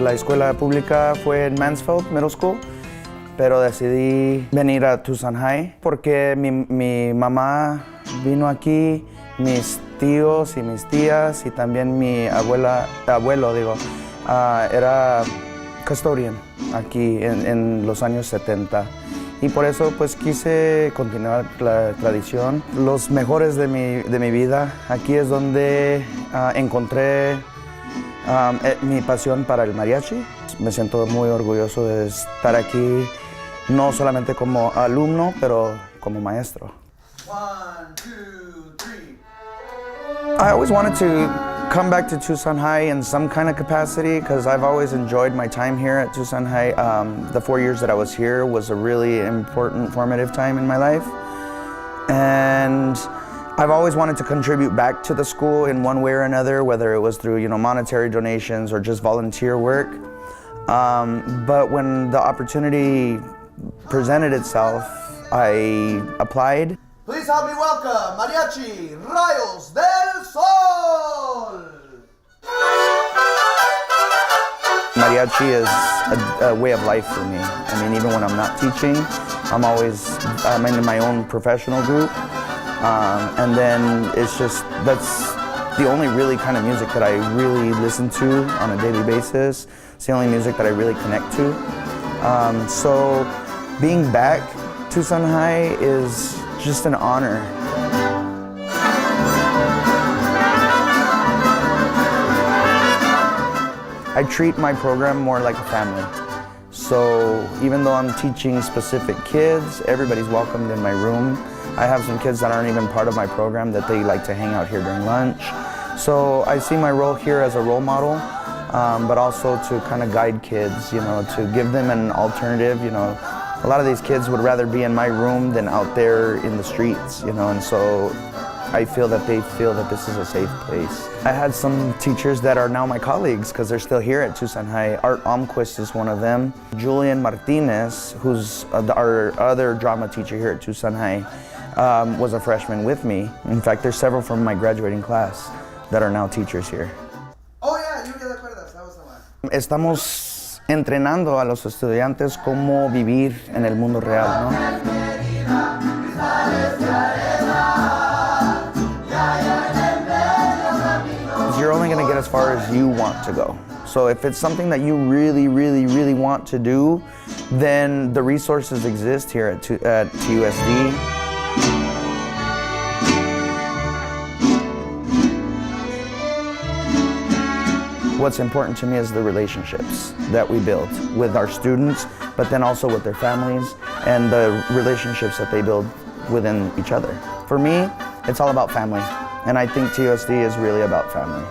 la escuela pública fue en Mansfield Middle School, pero decidí venir a Tucson High porque mi mamá vino aquí, mis tíos y mis tías y también mi abuelo era custodian aquí en los años 70. Y por eso pues quise continuar la tradición. Los mejores de mi vida, aquí es donde encontré mi pasión para el mariachi. Me siento muy orgulloso de estar aquí, no solamente como alumno, pero como maestro. 1, 2, 3. I always wanted to come back to Tucson High in some kind of capacity because I've always enjoyed my time here at Tucson High. The 4 years that I was here was a really important, formative time in my life. And I've always wanted to contribute back to the school in one way or another, whether it was through monetary donations or just volunteer work. But when the opportunity presented itself, I applied. Please help me welcome Mariachi Rayos del Sol! Mariachi is a way of life for me. I mean, even when I'm not teaching, I'm in my own professional group. And then that's the only really kind of music that I really listen to on a daily basis. It's the only music that I really connect to. So being back Tucson High is just an honor. I treat my program more like a family. So even though I'm teaching specific kids, everybody's welcomed in my room. I have some kids that aren't even part of my program that they like to hang out here during lunch. So I see my role here as a role model, but also to kind of guide kids, to give them an alternative. A lot of these kids would rather be in my room than out there in the streets, and so I feel that they feel that this is a safe place. I had some teachers that are now my colleagues because they're still here at Tucson High. Art Almquist is one of them. Julian Martinez, who's our other drama teacher here at Tucson High, was a freshman with me. In fact, there's several from my graduating class that are now teachers here. Oh yeah, you get the credits. That was the one. Estamos entrenando a los estudiantes cómo vivir en el mundo real, ¿no? You're only going to get as far as you want to go. So if it's something that you really, really, really want to do, then the resources exist here at TUSD. What's important to me is the relationships that we build with our students, but then also with their families and the relationships that they build within each other. For me, it's all about family, and I think TUSD is really about family.